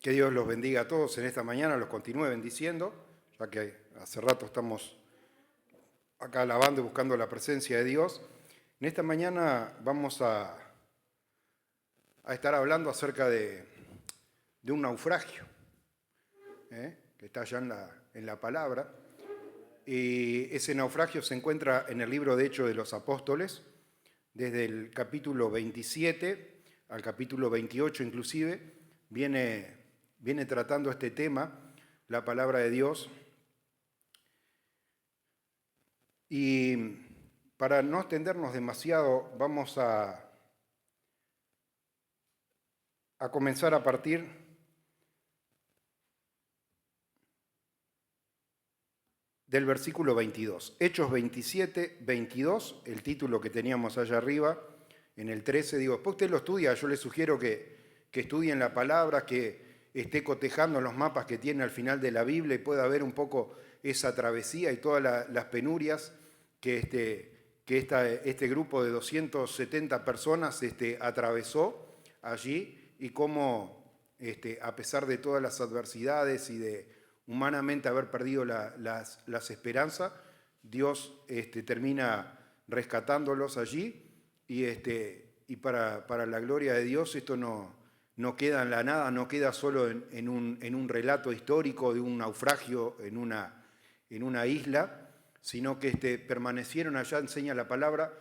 Que Dios los bendiga a todos en esta mañana, los continúe bendiciendo, ya que hace rato estamos acá alabando y buscando la presencia de Dios. En esta mañana vamos a estar hablando acerca de un naufragio, que está allá en la palabra. Y ese naufragio se encuentra en el libro de Hechos de los Apóstoles, desde el capítulo 27 al capítulo 28 inclusive, viene tratando este tema, la palabra de Dios. Y para no extendernos demasiado, vamos a comenzar a partir del versículo 22. Hechos 27, 22, el título que teníamos allá arriba, en el 13, digo, después usted lo estudia, yo le sugiero que estudien la palabra, que esté cotejando los mapas que tiene al final de la Biblia y pueda ver un poco esa travesía y todas las penurias que este grupo de 270 personas atravesó allí y cómo, a pesar de todas las adversidades y de humanamente haber perdido las esperanzas, Dios termina rescatándolos allí y para la gloria de Dios esto no queda en la nada, no queda solo en un relato histórico de un naufragio en una isla, sino que permanecieron allá, enseña la palabra,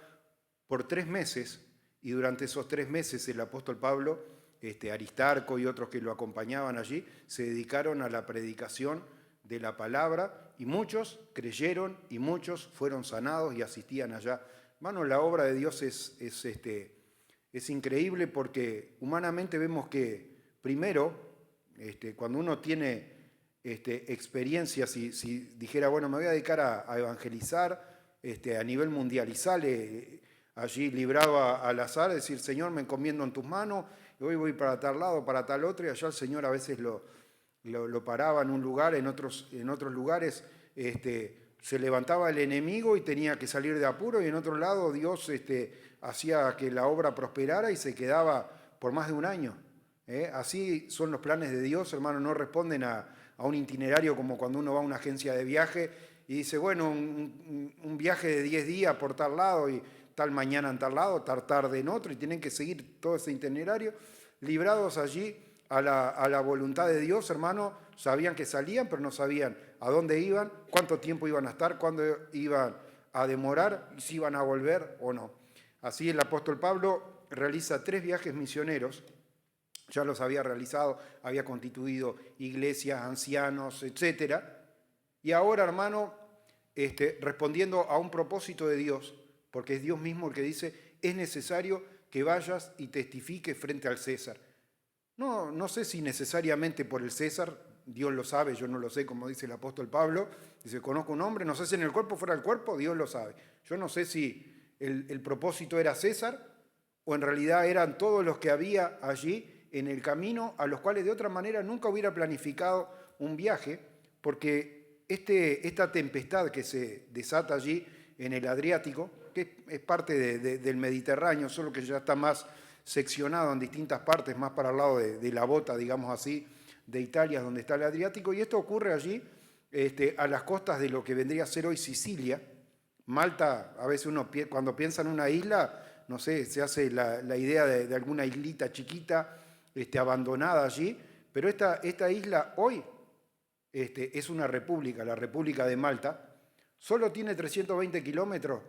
por 3 meses, y durante esos 3 meses el apóstol Pablo, Aristarco y otros que lo acompañaban allí, se dedicaron a la predicación de la palabra, y muchos creyeron y muchos fueron sanados y asistían allá. Hermano, la obra de Dios es increíble porque humanamente vemos que primero, cuando uno tiene experiencias, si dijera, bueno, me voy a dedicar a evangelizar a nivel mundial y sale allí librado al azar, decir, Señor, me encomiendo en tus manos, y hoy voy para tal lado, para tal otro, y allá el Señor a veces lo paraba en un lugar, en otros lugares se levantaba el enemigo y tenía que salir de apuro, y en otro lado Dios hacía que la obra prosperara y se quedaba por más de un año. Así son los planes de Dios, hermano, no responden a un itinerario como cuando uno va a una agencia de viaje y dice, bueno, un viaje de 10 días por tal lado y tal mañana en tal lado, tal tarde en otro, y tienen que seguir todo ese itinerario, librados allí a la voluntad de Dios, hermano. Sabían que salían, pero no sabían a dónde iban, cuánto tiempo iban a estar, cuándo iban a demorar, y si iban a volver o no. Así el apóstol Pablo realiza 3 viajes misioneros, ya los había realizado, había constituido iglesias, ancianos, etc. Y ahora, hermano, respondiendo a un propósito de Dios, porque es Dios mismo el que dice, es necesario que vayas y testifiques frente al César. No sé si necesariamente por el César, Dios lo sabe, yo no lo sé, como dice el apóstol Pablo, dice, conozco un hombre, no sé si en el cuerpo o fuera del cuerpo, Dios lo sabe. Yo no sé si el propósito era César o en realidad eran todos los que había allí en el camino, a los cuales de otra manera nunca hubiera planificado un viaje, porque esta tempestad que se desata allí en el Adriático, que es parte del Mediterráneo, solo que ya está más seccionado en distintas partes, más para el lado de la bota, digamos así, de Italia, donde está el Adriático, y esto ocurre allí a las costas de lo que vendría a ser hoy Sicilia. Malta, a veces uno cuando piensa en una isla, no sé, se hace la idea de alguna islita chiquita, abandonada allí, pero esta isla hoy es una república, la República de Malta. Solo tiene 320 kilómetros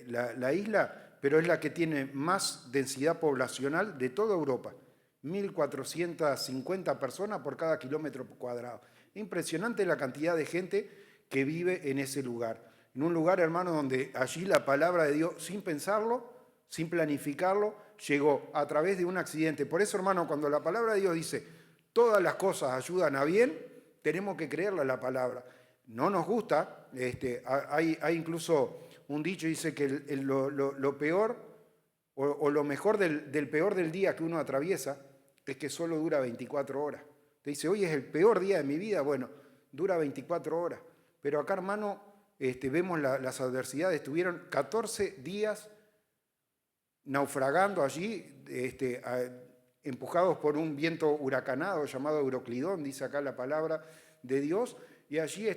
la isla, pero es la que tiene más densidad poblacional de toda Europa. 1.450 personas por cada kilómetro cuadrado. Impresionante la cantidad de gente que vive en ese lugar. En un lugar, hermano, donde allí la palabra de Dios, sin pensarlo, sin planificarlo, llegó a través de un accidente. Por eso, hermano, cuando la palabra de Dios dice, todas las cosas ayudan a bien, tenemos que creerle a la palabra. No nos gusta, hay incluso un dicho, dice que lo peor o lo mejor del peor del día que uno atraviesa es que solo dura 24 horas. Te dice, hoy es el peor día de mi vida, bueno, dura 24 horas. Pero acá, hermano, vemos las adversidades. Estuvieron 14 días naufragando allí empujados por un viento huracanado llamado Euroclidón, dice acá la palabra de Dios, y allí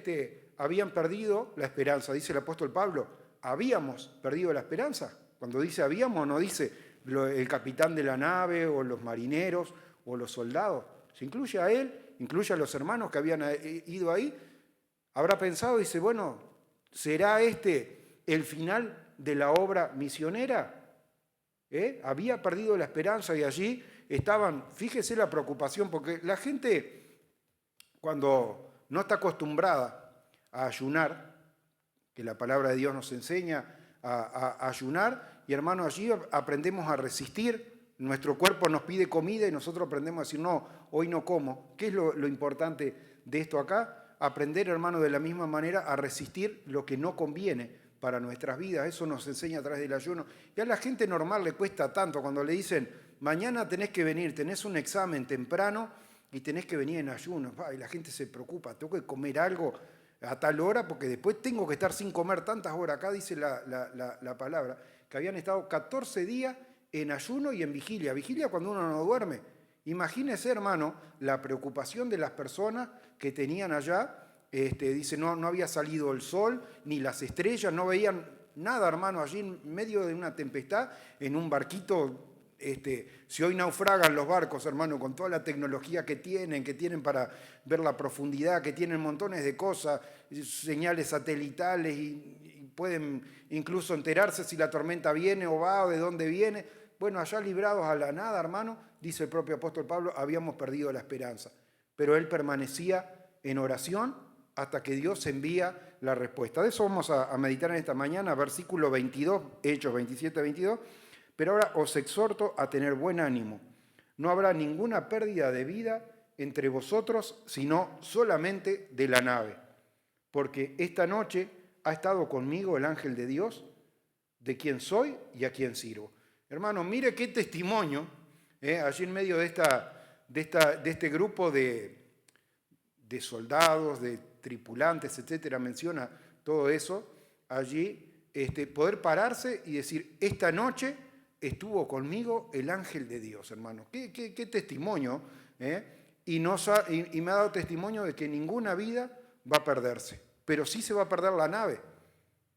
habían perdido la esperanza. Dice el apóstol Pablo, habíamos perdido la esperanza. Cuando dice habíamos, no dice el capitán de la nave o los marineros o los soldados. Se incluye a él, incluye a los hermanos que habían ido ahí. Habrá pensado, dice, bueno, ¿será el final de la obra misionera? Había perdido la esperanza y allí estaban, fíjese la preocupación, porque la gente cuando no está acostumbrada a ayunar, que la palabra de Dios nos enseña a ayunar, y hermano, allí aprendemos a resistir, nuestro cuerpo nos pide comida y nosotros aprendemos a decir, no, hoy no como. ¿Qué es lo importante de esto acá? Aprender, hermano, de la misma manera a resistir lo que no conviene para nuestras vidas. Eso nos enseña a través del ayuno. Y a la gente normal le cuesta tanto cuando le dicen, mañana tenés que venir, tenés un examen temprano y tenés que venir en ayuno. Y la gente se preocupa, tengo que comer algo a tal hora porque después tengo que estar sin comer tantas horas. Acá dice la palabra, que habían estado 14 días en ayuno y en vigilia. Vigilia cuando uno no duerme. Imagínese, hermano, la preocupación de las personas que tenían allá. Dice, no había salido el sol, ni las estrellas, no veían nada, hermano, allí en medio de una tempestad, en un barquito. Si hoy naufragan los barcos, hermano, con toda la tecnología que tienen para ver la profundidad, que tienen montones de cosas, señales satelitales y pueden incluso enterarse si la tormenta viene o va o de dónde viene. Bueno, allá librados a la nada, hermano, dice el propio apóstol Pablo, habíamos perdido la esperanza. Pero él permanecía en oración hasta que Dios envía la respuesta. De eso vamos a meditar en esta mañana, versículo 22, Hechos 27, 22. Pero ahora os exhorto a tener buen ánimo. No habrá ninguna pérdida de vida entre vosotros, sino solamente de la nave. Porque esta noche ha estado conmigo el ángel de Dios, de quien soy y a quien sirvo. Hermano, mire qué testimonio, allí en medio de este grupo de soldados, de tripulantes, etcétera, menciona todo eso, allí poder pararse y decir, esta noche estuvo conmigo el ángel de Dios, hermano. Qué testimonio, y me ha dado testimonio de que ninguna vida va a perderse, pero sí se va a perder la nave.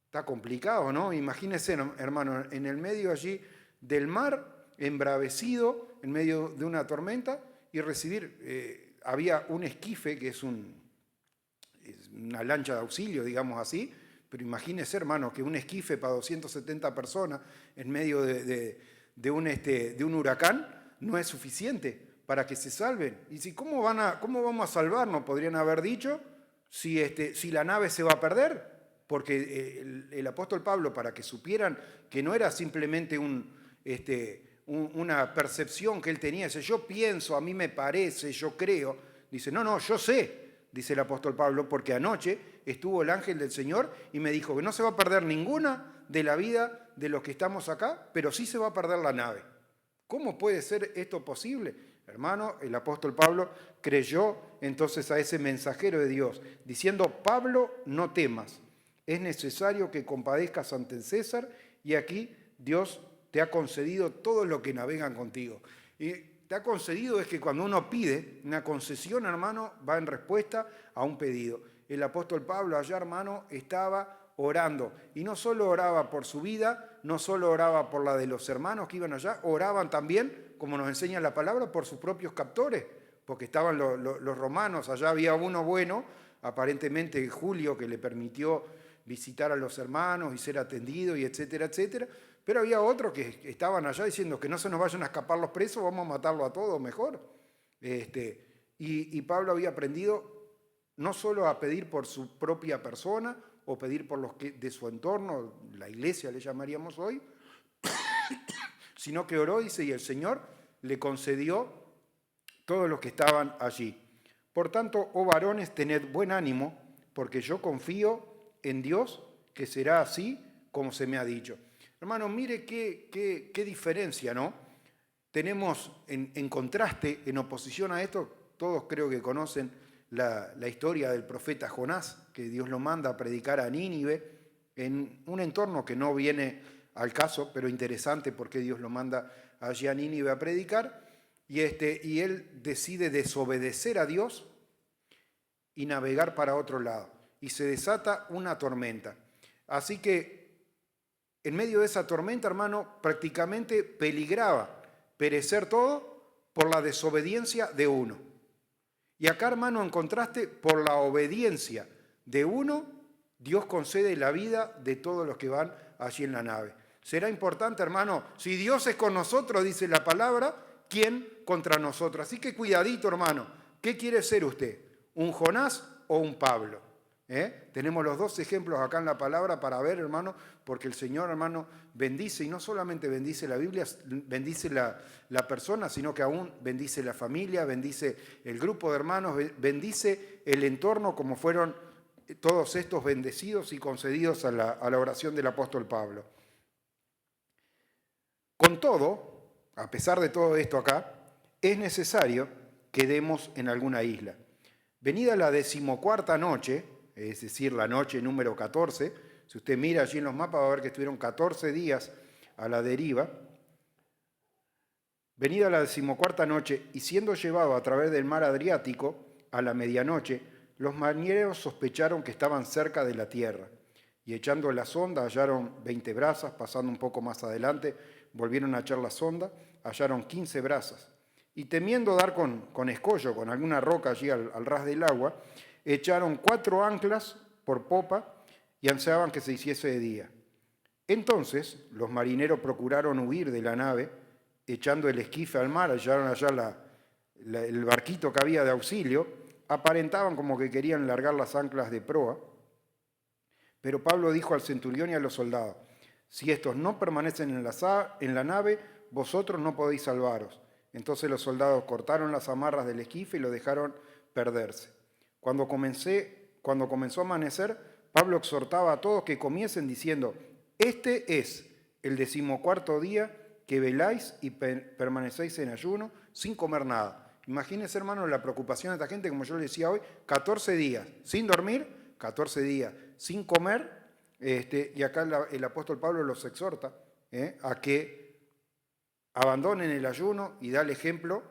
Está complicado, ¿no? Imagínense, hermano, en el medio allí del mar, embravecido, en medio de una tormenta, y recibir, había un esquife, que es una lancha de auxilio, digamos así, pero imagínese, hermano, que un esquife para 270 personas en medio de un huracán no es suficiente para que se salven. Y si, ¿cómo vamos a salvarnos? Podrían haber dicho, si la nave se va a perder, porque el apóstol Pablo, para que supieran que no era simplemente una percepción que él tenía, dice, yo pienso, a mí me parece, yo creo, dice, no, yo sé, dice el apóstol Pablo, porque anoche estuvo el ángel del Señor y me dijo que no se va a perder ninguna de la vida de los que estamos acá, pero sí se va a perder la nave. ¿Cómo puede ser esto posible? Hermano, el apóstol Pablo creyó entonces a ese mensajero de Dios, diciendo, Pablo, no temas, es necesario que compadezcas ante el César y aquí Dios te ha concedido todo lo que navegan contigo. Y te ha concedido es que cuando uno pide una concesión, hermano, va en respuesta a un pedido. El apóstol Pablo allá, hermano, estaba orando. Y no solo oraba por su vida, no solo oraba por la de los hermanos que iban allá, oraban también, como nos enseña la palabra, por sus propios captores, porque estaban los romanos, allá había uno bueno, aparentemente Julio, que le permitió visitar a los hermanos y ser atendido y etcétera, etcétera. Pero había otros que estaban allá diciendo que no se nos vayan a escapar los presos, vamos a matarlo a todos mejor. Y Pablo había aprendido no solo a pedir por su propia persona o pedir por los que de su entorno, la iglesia le llamaríamos hoy, sino que oró, dice, y el Señor le concedió todos los que estaban allí. Por tanto, oh varones, tened buen ánimo, porque yo confío en Dios, que será así como se me ha dicho. Hermano, mire qué diferencia, ¿no? Tenemos en contraste, en oposición a esto, todos creo que conocen la historia del profeta Jonás, que Dios lo manda a predicar a Nínive, en un entorno que no viene al caso, pero interesante porque Dios lo manda allí a Nínive a predicar. y él decide desobedecer a Dios y navegar para otro lado. Y se desata una tormenta. Así que en medio de esa tormenta, hermano, prácticamente peligraba perecer todo por la desobediencia de uno. Y acá, hermano, en contraste, por la obediencia de uno, Dios concede la vida de todos los que van allí en la nave. Será importante, hermano, si Dios es con nosotros, dice la palabra, ¿quién contra nosotros? Así que cuidadito, hermano. ¿Qué quiere ser usted? ¿Un Jonás o un Pablo? Tenemos los dos ejemplos acá en la palabra para ver, hermano, porque el Señor, hermano, bendice, y no solamente bendice la Biblia, bendice la persona, sino que aún bendice la familia, bendice el grupo de hermanos, bendice el entorno, como fueron todos estos bendecidos y concedidos a la oración del apóstol Pablo. Con todo, a pesar de todo esto acá, es necesario que demos en alguna isla. Venida la 14ª noche, es decir, la noche número 14, si usted mira allí en los mapas va a ver que estuvieron 14 días a la deriva. Venida la 14ª noche y siendo llevado a través del mar Adriático a la medianoche, los marineros sospecharon que estaban cerca de la tierra y echando la sonda hallaron 20 brazas, pasando un poco más adelante volvieron a echar la sonda, hallaron 15 brazas y temiendo dar con escollo, con alguna roca allí al ras del agua, echaron 4 anclas por popa y ansiaban que se hiciese de día. Entonces los marineros procuraron huir de la nave, echando el esquife al mar, hallaron allá el barquito que había de auxilio, aparentaban como que querían largar las anclas de proa, pero Pablo dijo al centurión y a los soldados, si estos no permanecen en la nave, vosotros no podéis salvaros. Entonces los soldados cortaron las amarras del esquife y lo dejaron perderse. Cuando comenzó a amanecer, Pablo exhortaba a todos que comiesen diciendo, este es el 14º día que veláis y permanecéis en ayuno sin comer nada. Imagínense, hermanos, la preocupación de esta gente, como yo les decía hoy, 14 días sin dormir, 14 días sin comer, y acá el apóstol Pablo los exhorta a que abandonen el ayuno y da el ejemplo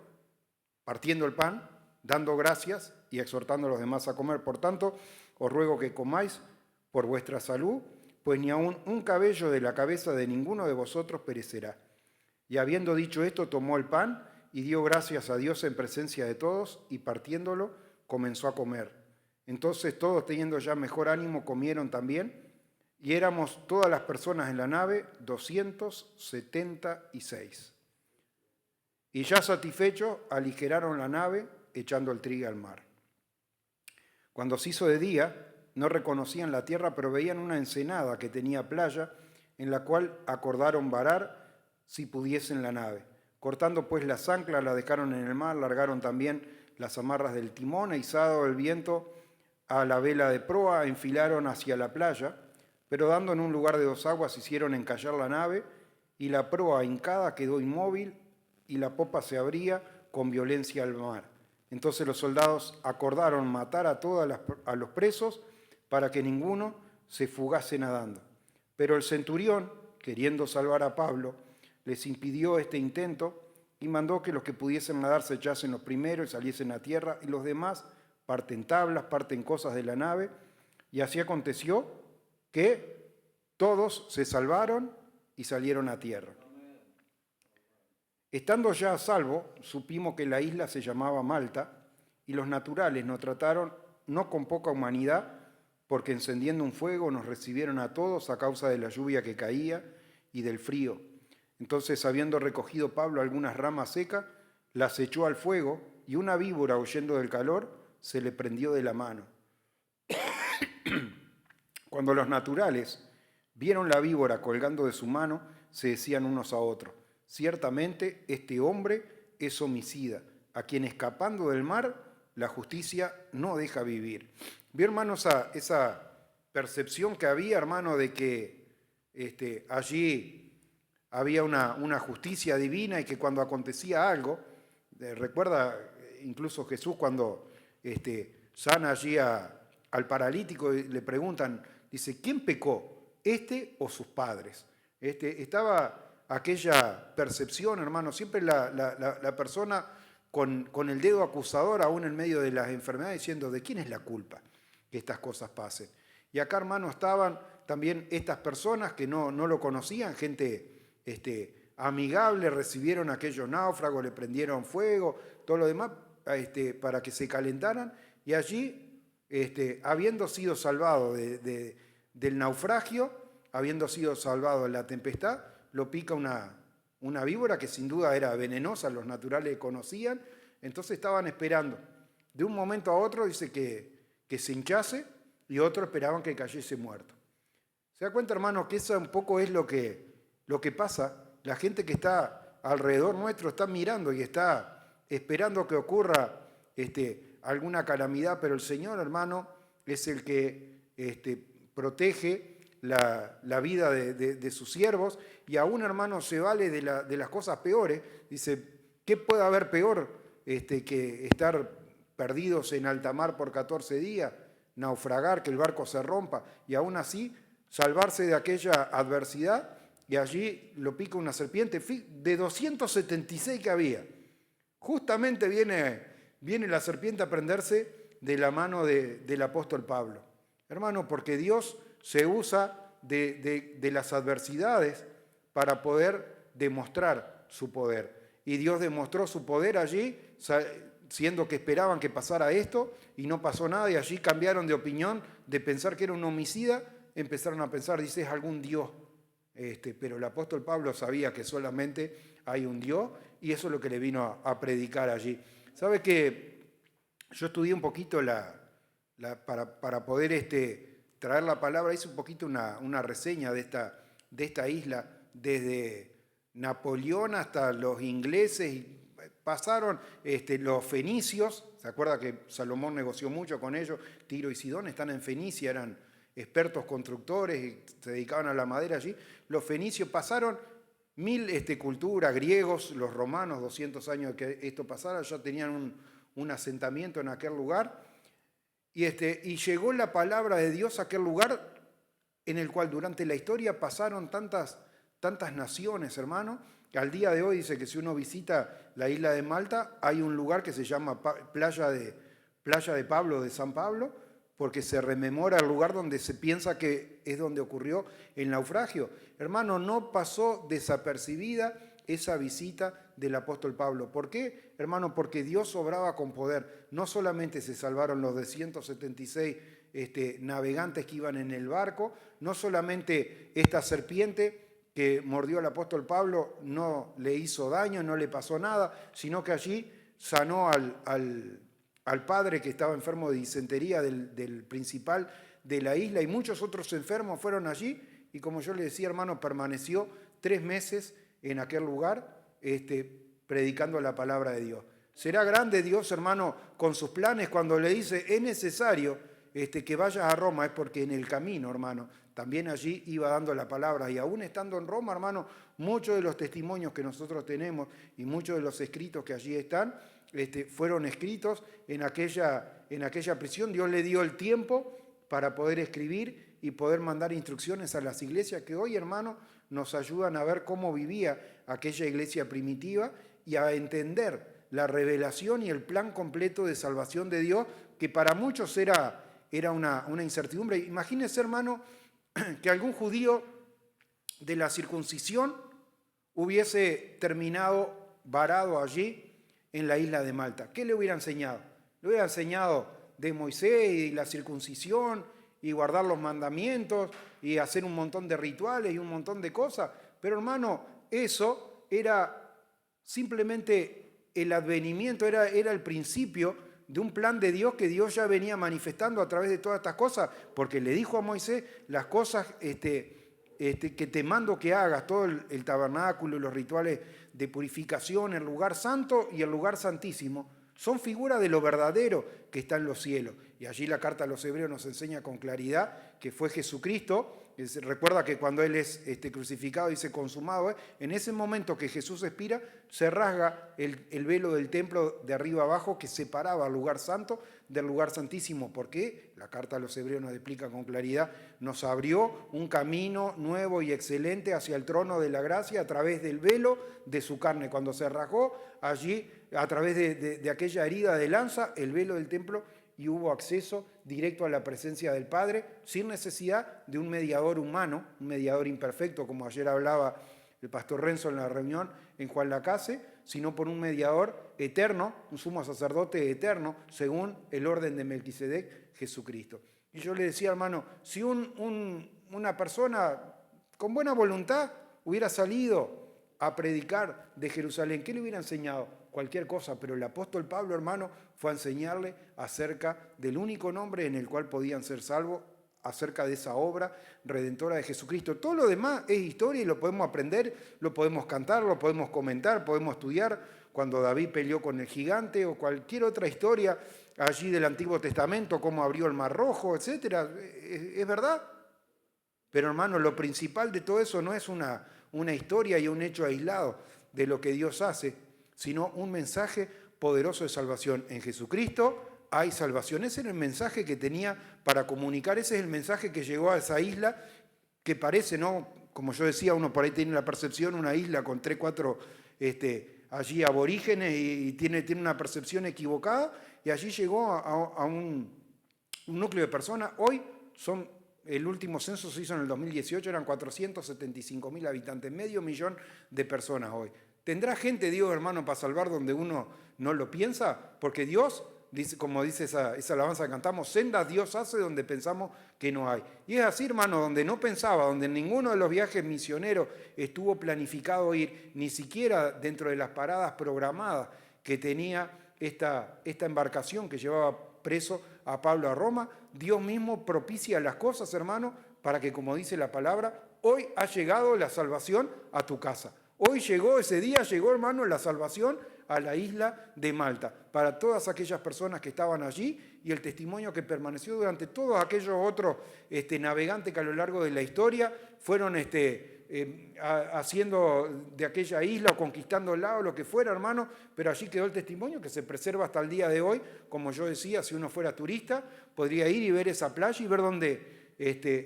partiendo el pan, dando gracias y exhortando a los demás a comer. Por tanto, os ruego que comáis por vuestra salud, pues ni aun un cabello de la cabeza de ninguno de vosotros perecerá. Y habiendo dicho esto, tomó el pan y dio gracias a Dios en presencia de todos, y partiéndolo, comenzó a comer. Entonces todos, teniendo ya mejor ánimo, comieron también, y éramos todas las personas en la nave 276. Y ya satisfechos, aligeraron la nave, echando el trigo al mar. Cuando se hizo de día, no reconocían la tierra, pero veían una ensenada que tenía playa, en la cual acordaron varar si pudiesen la nave. Cortando pues las anclas, la dejaron en el mar, largaron también las amarras del timón, e izado el viento a la vela de proa, enfilaron hacia la playa, pero dando en un lugar de 2 aguas, hicieron encallar la nave, y la proa hincada quedó inmóvil, y la popa se abría con violencia al mar. Entonces los soldados acordaron matar a los presos para que ninguno se fugase nadando. Pero el centurión, queriendo salvar a Pablo, les impidió este intento y mandó que los que pudiesen nadar se echasen los primeros y saliesen a tierra, y los demás parten tablas, parten cosas de la nave. Y así aconteció que todos se salvaron y salieron a tierra. Estando ya a salvo, supimos que la isla se llamaba Malta, y los naturales nos trataron no con poca humanidad, porque encendiendo un fuego nos recibieron a todos a causa de la lluvia que caía y del frío. Entonces, habiendo recogido Pablo algunas ramas secas, las echó al fuego, y una víbora, huyendo del calor, se le prendió de la mano. Cuando los naturales vieron la víbora colgando de su mano, se decían unos a otros, ciertamente este hombre es homicida, a quien escapando del mar la justicia no deja vivir. ¿Vio, hermano, esa percepción que había, hermano, de que allí había una justicia divina, y que cuando acontecía algo, recuerda incluso Jesús cuando sana allí al paralítico y le preguntan, dice, ¿quién pecó, este o sus padres? Estaba aquella percepción, hermano. Siempre la persona con el dedo acusador, aún en medio de las enfermedades, diciendo, ¿de quién es la culpa que estas cosas pasen? Y acá, hermano, estaban también estas personas que no lo conocían, gente amigable, recibieron a aquellos náufragos, le prendieron fuego, todo lo demás, para que se calentaran, y allí, habiendo sido salvado del naufragio, habiendo sido salvado de la tempestad, lo pica una víbora que sin duda era venenosa, los naturales conocían, entonces estaban esperando. De un momento a otro dice que se hinchase y otros esperaban que cayese muerto. ¿Se da cuenta, hermano, que eso un poco es lo que pasa? La gente que está alrededor nuestro está mirando y está esperando que ocurra alguna calamidad, pero el Señor, hermano, es el que protege la vida de sus siervos, y aún, hermano, se vale de las cosas peores. Dice, ¿qué puede haber peor que estar perdidos en alta mar por 14 días, naufragar, que el barco se rompa, y aún así salvarse de aquella adversidad? Y allí lo pica una serpiente de 276 que había. Justamente viene la serpiente a prenderse de la mano del apóstol Pablo. Hermano, porque Dios se usa de las adversidades para poder demostrar su poder. Y Dios demostró su poder allí, siendo que esperaban que pasara esto, y no pasó nada, y allí cambiaron de opinión, de pensar que era un homicida, empezaron a pensar, dice, es algún Dios. Pero el apóstol Pablo sabía que solamente hay un Dios, y eso es lo que le vino a predicar allí. ¿Sabe que yo estudié un poquito para poder traer la palabra? Hice un poquito una reseña de esta isla, desde Napoleón hasta los ingleses, y pasaron los fenicios. ¿Se acuerda que Salomón negoció mucho con ellos? Tiro y Sidón están en Fenicia, eran expertos constructores y se dedicaban a la madera allí. Los fenicios pasaron 1000 culturas, griegos, los romanos, 200 años de que esto pasara, ya tenían un asentamiento en aquel lugar. Y llegó la palabra de Dios a aquel lugar en el cual durante la historia pasaron tantas naciones, hermano, que al día de hoy dice que si uno visita la isla de Malta, hay un lugar que se llama Playa de Pablo, de San Pablo, porque se rememora el lugar donde se piensa que es donde ocurrió el naufragio. Hermano, no pasó desapercibida esa visita del apóstol Pablo. ¿Por qué, hermano? Porque Dios obraba con poder. No solamente se salvaron los de 176 navegantes que iban en el barco, no solamente esta serpiente que mordió al apóstol Pablo no le hizo daño, no le pasó nada, sino que allí sanó al padre que estaba enfermo de disentería del principal de la isla, y muchos otros enfermos fueron allí, y como yo le decía, hermano, permaneció 3 meses en aquel lugar predicando la palabra de Dios. ¿Será grande Dios, hermano, con sus planes cuando le dice es necesario que vayas a Roma? Es porque en el camino, hermano, también allí iba dando la palabra, y aún estando en Roma, hermano, muchos de los testimonios que nosotros tenemos y muchos de los escritos que allí están, fueron escritos en aquella prisión. Dios le dio el tiempo para poder escribir y poder mandar instrucciones a las iglesias que hoy, hermano, nos ayudan a ver cómo vivía aquella iglesia primitiva y a entender la revelación y el plan completo de salvación de Dios, que para muchos era una incertidumbre. Imagínense, hermano, que algún judío de la circuncisión hubiese terminado varado allí en la isla de Malta. ¿Qué le hubiera enseñado? Le hubiera enseñado de Moisés y la circuncisión y guardar los mandamientos y hacer un montón de rituales y un montón de cosas. Pero, hermano, eso era simplemente el advenimiento, era el principio de un plan de Dios que Dios ya venía manifestando a través de todas estas cosas, porque le dijo a Moisés las cosas que te mando que hagas, todo el tabernáculo y los rituales de purificación, el lugar santo y el lugar santísimo, son figuras de lo verdadero que está en los cielos. Y allí la carta a los hebreos nos enseña con claridad que fue Jesucristo Recuerda que cuando Él es crucificado dice consumado, en ese momento que Jesús expira, se rasga el velo del templo de arriba abajo que separaba el lugar santo del lugar santísimo. Porque la carta a los hebreos nos explica con claridad, nos abrió un camino nuevo y excelente hacia el trono de la gracia a través del velo de su carne. Cuando se rasgó allí, a través de aquella herida de lanza, el velo del templo, y hubo acceso directo a la presencia del Padre sin necesidad de un mediador humano, un mediador imperfecto, como ayer hablaba el pastor Renzo en la reunión en Juan Lacase, sino por un mediador eterno, un sumo sacerdote eterno, según el orden de Melquisedec, Jesucristo. Y yo le decía, hermano, si una persona con buena voluntad hubiera salido a predicar de Jerusalén, ¿qué le hubiera enseñado? Cualquier cosa, pero el apóstol Pablo, hermano, fue a enseñarle acerca del único nombre en el cual podían ser salvos, acerca de esa obra redentora de Jesucristo. Todo lo demás es historia y lo podemos aprender, lo podemos cantar, lo podemos comentar, podemos estudiar cuando David peleó con el gigante o cualquier otra historia allí del Antiguo Testamento, cómo abrió el Mar Rojo, etc. Es verdad. Pero, hermano, lo principal de todo eso no es una historia y un hecho aislado de lo que Dios hace, sino un mensaje poderoso de salvación. En Jesucristo hay salvación. Ese era el mensaje que tenía para comunicar, ese es el mensaje que llegó a esa isla que parece, ¿no? Como yo decía, uno por ahí tiene la percepción, una isla con 3, 4 allí aborígenes y tiene una percepción equivocada, y allí llegó a un núcleo de personas. Hoy el último censo se hizo en el 2018, eran 475.000 habitantes, 500.000 de personas hoy. ¿Tendrá gente, Dios, hermano, para salvar donde uno no lo piensa? Porque Dios, dice, como dice esa alabanza que cantamos, sendas Dios hace donde pensamos que no hay. Y es así, hermano, donde no pensaba, donde ninguno de los viajes misioneros estuvo planificado ir, ni siquiera dentro de las paradas programadas que tenía esta embarcación que llevaba preso a Pablo a Roma, Dios mismo propicia las cosas, hermano, para que, como dice la palabra, hoy ha llegado la salvación a tu casa. Hoy llegó ese día, hermano, la salvación a la isla de Malta, para todas aquellas personas que estaban allí y el testimonio que permaneció durante todos aquellos otros navegantes que a lo largo de la historia fueron haciendo de aquella isla o conquistándola o lo que fuera, hermano, pero allí quedó el testimonio que se preserva hasta el día de hoy. Como yo decía, si uno fuera turista, podría ir y ver esa playa y ver dónde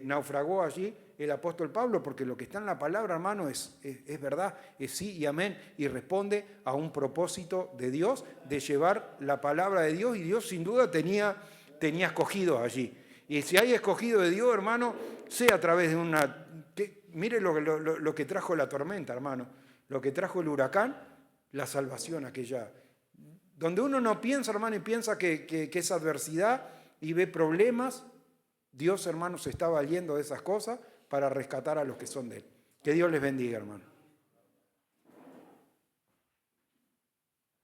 naufragó allí el apóstol Pablo, porque lo que está en la palabra, hermano, es verdad, es sí y amén, y responde a un propósito de Dios, de llevar la palabra de Dios, y Dios sin duda tenía escogido allí. Y si hay escogido de Dios, hermano, sea a través de mire lo que trajo la tormenta, hermano, lo que trajo el huracán, la salvación aquella, donde uno no piensa, hermano, y piensa que es adversidad y ve problemas. Dios, hermano, se está valiendo de esas cosas para rescatar a los que son de Él. Que Dios les bendiga, hermano.